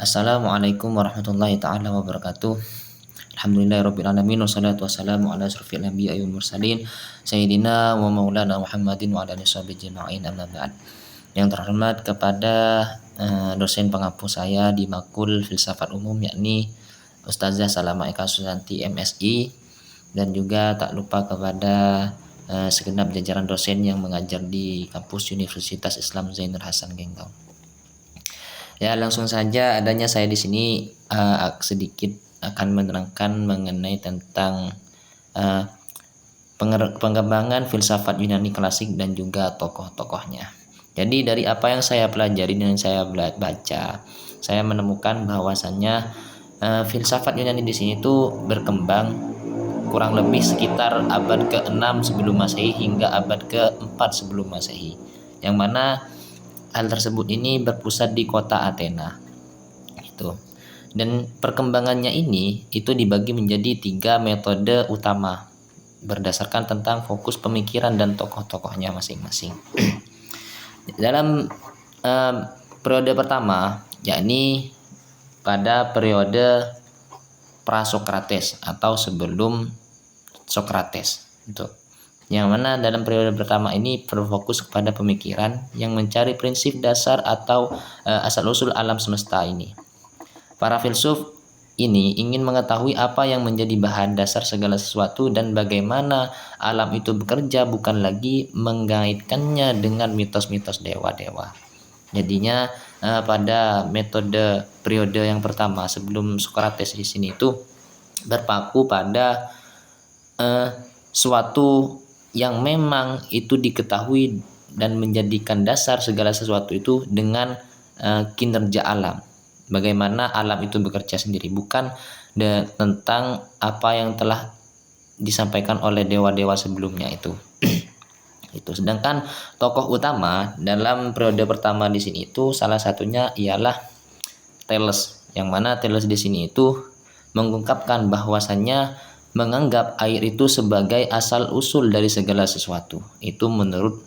Assalamualaikum warahmatullahi taala wabarakatuh. Alhamdulillahirabbil alamin wassalatu wassalamu ala asrofil anbiya'i wal mursalin sayyidina wa maulana Muhammadin wa ala alihi washabihi ajma'in, amma ba'd. Yang terhormat kepada dosen pengampu saya di Makul Filsafat Umum, yakni Ustazah Salama Eka Susanti MSI, dan juga tak lupa kepada segenap jajaran dosen yang mengajar di kampus Universitas Islam Zainul Hasan Genggau. Ya, langsung saja adanya saya di sini sedikit akan menerangkan mengenai tentang pengembangan filsafat Yunani klasik dan juga tokoh-tokohnya. Jadi dari apa yang saya pelajari dan saya baca, saya menemukan bahwasannya filsafat Yunani di sini tuh berkembang kurang lebih sekitar abad ke-6 sebelum Masehi hingga abad ke-4 sebelum Masehi. Yang mana hal tersebut ini berpusat di kota Athena. Dan perkembangannya ini itu dibagi menjadi 3 metode utama berdasarkan tentang fokus pemikiran dan tokoh-tokohnya masing-masing. Dalam periode pertama, yakni pada periode pra-Sokrates atau sebelum Sokrates, yang mana dalam periode pertama ini berfokus kepada pemikiran yang mencari prinsip dasar atau asal-usul alam semesta ini. Para filsuf ini ingin mengetahui apa yang menjadi bahan dasar segala sesuatu dan bagaimana alam itu bekerja, bukan lagi mengaitkannya dengan mitos-mitos dewa-dewa. Jadinya pada metode periode yang pertama sebelum Sokrates di sini itu berpaku pada suatu yang memang itu diketahui dan menjadikan dasar segala sesuatu itu dengan kinerja alam. Bagaimana alam itu bekerja sendiri, bukan tentang apa yang telah disampaikan oleh dewa-dewa sebelumnya itu. Sedangkan tokoh utama dalam periode pertama di sini itu salah satunya ialah Thales, yang mana Thales di sini itu mengungkapkan bahwasannya menganggap air itu sebagai asal-usul dari segala sesuatu. Itu menurut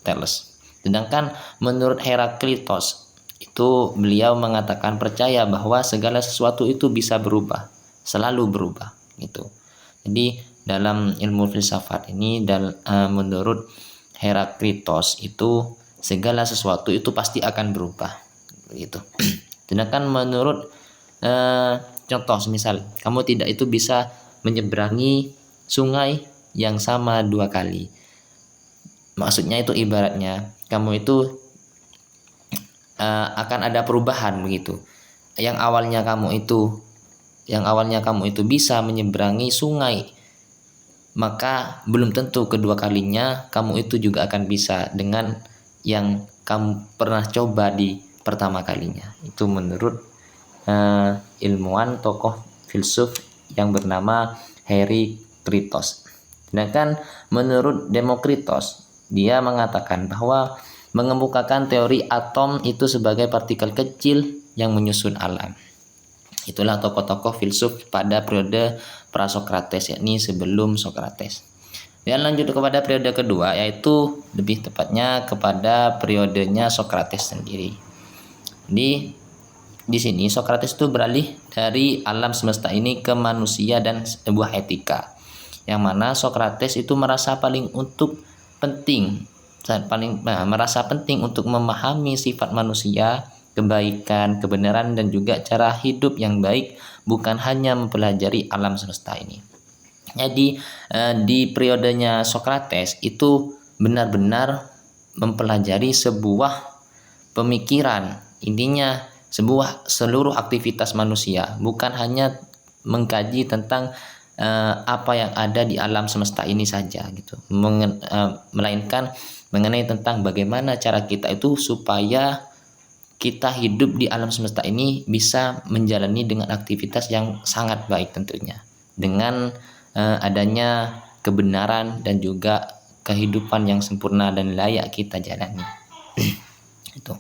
Thales. Sedangkan menurut Heraklitos itu beliau mengatakan percaya bahwa segala sesuatu itu bisa berubah, selalu berubah gitu. Jadi dalam ilmu filsafat ini menurut Heraklitos itu segala sesuatu itu pasti akan berubah gitu. Sedangkan menurut contoh misal kamu tidak itu bisa menyeberangi sungai yang sama 2 kali. Maksudnya itu ibaratnya kamu itu akan ada perubahan begitu. Yang awalnya kamu itu bisa menyeberangi sungai, maka belum tentu kedua kalinya kamu itu juga akan bisa dengan yang kamu pernah coba di pertama kalinya. Itu menurut ilmuwan tokoh filsuf yang bernama Heraklitos. Sedangkan menurut Demokritos, dia mengatakan bahwa mengemukakan teori atom itu sebagai partikel kecil yang menyusun alam. Itulah tokoh-tokoh filsuf pada periode pra-Sokrates, yakni sebelum Sokrates. Dan lanjut kepada periode kedua, yaitu lebih tepatnya kepada periodenya Sokrates sendiri. Di sini Sokrates itu beralih dari alam semesta ini ke manusia dan sebuah etika, yang mana Sokrates itu merasa merasa penting untuk memahami sifat manusia, kebaikan, kebenaran, dan juga cara hidup yang baik, bukan hanya mempelajari alam semesta ini. Jadi di periodenya Sokrates itu benar-benar mempelajari sebuah pemikiran, intinya seluruh aktivitas manusia, bukan hanya mengkaji tentang apa yang ada di alam semesta ini saja gitu, melainkan mengenai tentang bagaimana cara kita itu supaya kita hidup di alam semesta ini bisa menjalani dengan aktivitas yang sangat baik tentunya, dengan adanya kebenaran dan juga kehidupan yang sempurna dan layak kita jalani. Itu.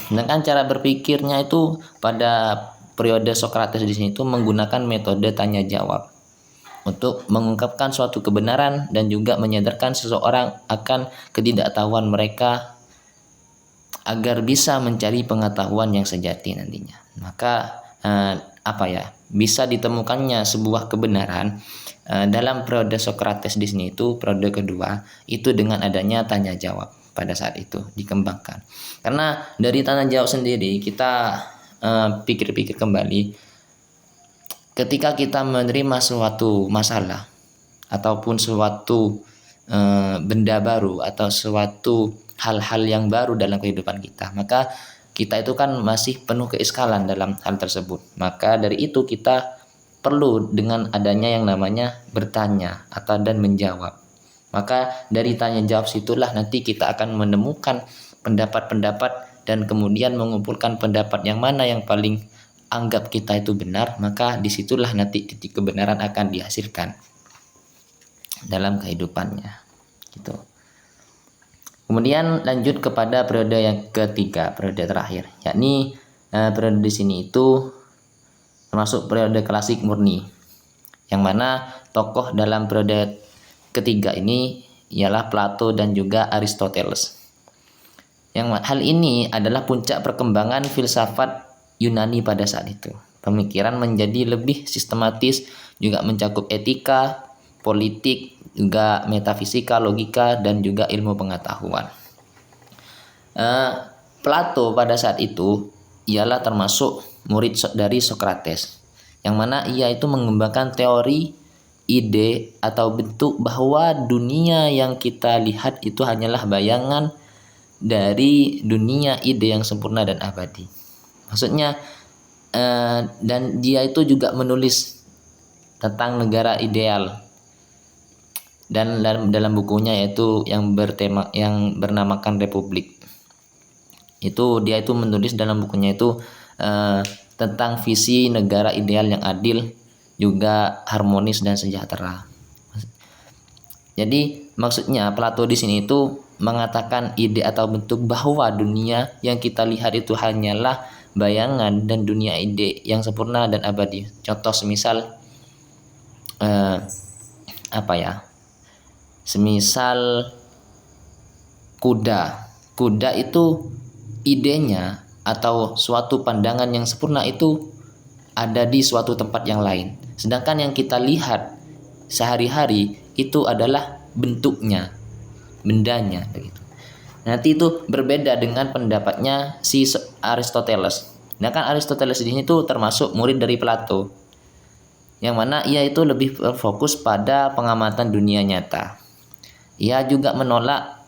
Sedangkan cara berpikirnya itu pada periode Sokrates di sini itu menggunakan metode tanya jawab untuk mengungkapkan suatu kebenaran dan juga menyadarkan seseorang akan ketidaktahuan mereka agar bisa mencari pengetahuan yang sejati nantinya. Maka bisa ditemukannya sebuah kebenaran dalam periode Sokrates di sini itu periode kedua itu dengan adanya tanya jawab pada saat itu dikembangkan. Karena dari tanya jawab sendiri kita pikir-pikir kembali, ketika kita menerima suatu masalah ataupun suatu benda baru atau suatu hal-hal yang baru dalam kehidupan kita, maka kita itu kan masih penuh keiskalan dalam hal tersebut. Maka dari itu kita perlu dengan adanya yang namanya bertanya atau dan menjawab. Maka dari tanya jawab situlah nanti kita akan menemukan pendapat-pendapat dan kemudian mengumpulkan pendapat yang mana yang paling anggap kita itu benar, maka disitulah nanti titik kebenaran akan dihasilkan dalam kehidupannya gitu. Kemudian lanjut kepada periode yang ketiga, periode terakhir, yakni periode di sini itu termasuk periode klasik murni, yang mana tokoh dalam periode ketiga ini ialah Plato dan juga Aristoteles. Yang hal ini adalah puncak perkembangan filsafat Yunani pada saat itu. Pemikiran menjadi lebih sistematis, juga mencakup etika, politik, juga metafisika, logika, dan juga ilmu pengetahuan. Plato pada saat itu ialah termasuk murid dari Sokrates, yang mana ia itu mengembangkan teori, ide, atau bentuk bahwa dunia yang kita lihat itu hanyalah bayangan dari dunia ide yang sempurna dan abadi. Maksudnya, dan dia itu juga menulis tentang negara ideal, dan dalam bukunya yaitu yang bernamakan Republik. Itu dia itu menulis dalam bukunya itu tentang visi negara ideal yang adil, juga harmonis dan sejahtera. Jadi maksudnya Plato di sini itu mengatakan ide atau bentuk bahwa dunia yang kita lihat itu hanyalah bayangan dan dunia ide yang sempurna dan abadi. Contoh semisal semisal kuda itu idenya atau suatu pandangan yang sempurna itu ada di suatu tempat yang lain, sedangkan yang kita lihat sehari-hari itu adalah bentuknya, bendanya begitu. Nanti itu berbeda dengan pendapatnya si Aristoteles. Sedangkan Aristoteles ini itu termasuk murid dari Plato, yang mana ia itu lebih fokus pada pengamatan dunia nyata. Ia juga menolak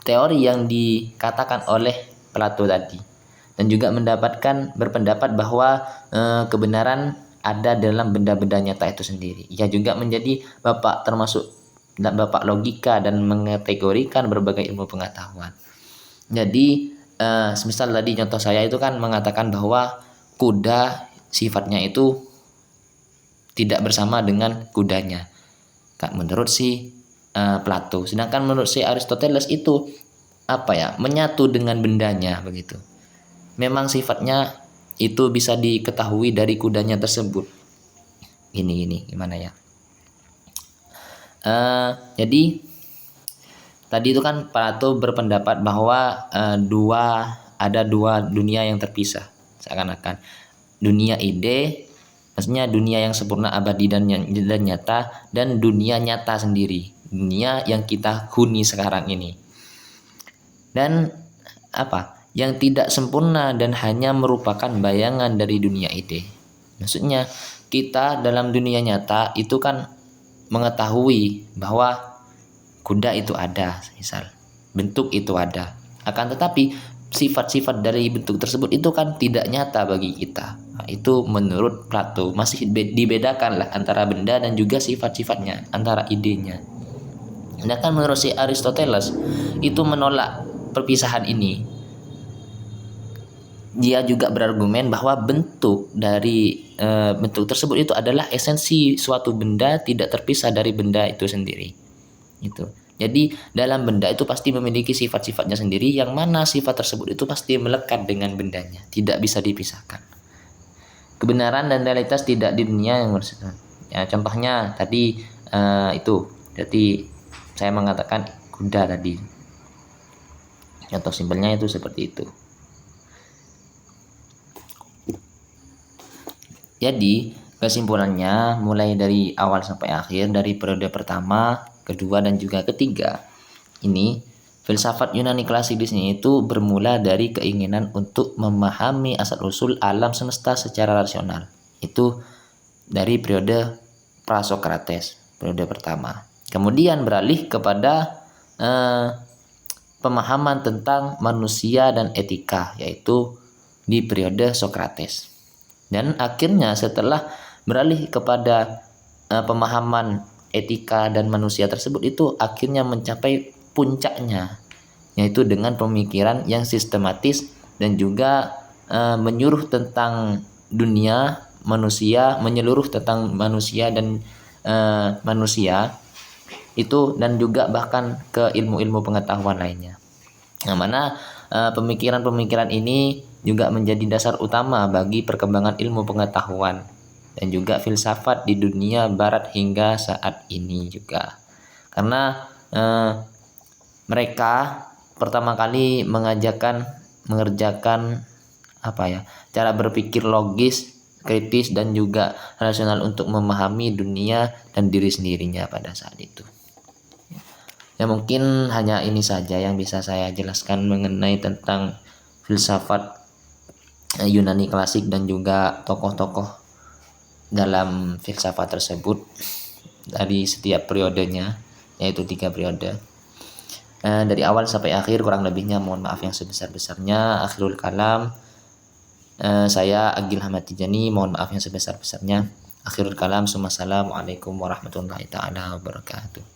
teori yang dikatakan oleh Plato tadi, dan juga berpendapat bahwa kebenaran ada dalam benda-benda nyata itu sendiri. Ia juga menjadi termasuk bapak logika dan mengategorikan berbagai ilmu pengetahuan. Jadi semisal tadi contoh saya itu kan mengatakan bahwa kuda sifatnya itu tidak bersama dengan kudanya, menurut si Plato. Sedangkan menurut si Aristoteles itu menyatu dengan bendanya begitu. Memang sifatnya itu bisa diketahui dari kudanya tersebut. Ini gimana ya? Jadi tadi itu kan Plato berpendapat bahwa ada dua dunia yang terpisah, seakan-akan dunia ide, maksudnya dunia yang sempurna, abadi dan nyata, dan dunia nyata sendiri, dunia yang kita huni sekarang ini. Dan yang tidak sempurna dan hanya merupakan bayangan dari dunia ide. Maksudnya kita dalam dunia nyata itu kan mengetahui bahwa kuda itu ada, misal bentuk itu ada. Akan tetapi sifat-sifat dari bentuk tersebut itu kan tidak nyata bagi kita. Itu menurut Plato masih dibedakan lah antara benda dan juga sifat-sifatnya, antara idenya. Sedangkan menurut si Aristoteles itu menolak perpisahan ini. Dia juga berargumen bahwa bentuk dari bentuk tersebut itu adalah esensi suatu benda, tidak terpisah dari benda itu sendiri. Itu. Jadi dalam benda itu pasti memiliki sifat-sifatnya sendiri, yang mana sifat tersebut itu pasti melekat dengan bendanya, tidak bisa dipisahkan. Kebenaran dan realitas tidak di dunia yang bersama. Ya, contohnya tadi itu. Jadi saya mengatakan kuda tadi. Contoh simpelnya itu seperti itu. Jadi kesimpulannya mulai dari awal sampai akhir, dari periode pertama, kedua dan juga ketiga, ini filsafat Yunani klasik di sini itu bermula dari keinginan untuk memahami asal-usul alam semesta secara rasional. Itu dari periode Prasokrates, periode pertama. Kemudian beralih kepada pemahaman tentang manusia dan etika, yaitu di periode Sokrates. Dan akhirnya setelah beralih kepada pemahaman etika dan manusia tersebut, itu akhirnya mencapai puncaknya, yaitu dengan pemikiran yang sistematis dan juga menyuruh tentang dunia manusia, menyeluruh tentang manusia dan manusia itu, dan juga bahkan ke ilmu-ilmu pengetahuan lainnya. Nah, mana pemikiran-pemikiran ini juga menjadi dasar utama bagi perkembangan ilmu pengetahuan dan juga filsafat di dunia barat hingga saat ini juga. Karena mereka pertama kali mengerjakan cara berpikir logis, kritis dan juga rasional untuk memahami dunia dan diri sendirinya pada saat itu. Ya mungkin hanya ini saja yang bisa saya jelaskan mengenai tentang filsafat Yunani klasik dan juga tokoh-tokoh dalam filsafat tersebut dari setiap periodenya, yaitu 3 periode. Dari awal sampai akhir kurang lebihnya mohon maaf yang sebesar-besarnya. Akhirul kalam, saya Agil Hamad Tijani, mohon maaf yang sebesar-besarnya. Akhirul kalam, assalamualaikum warahmatullahi taala wabarakatuh.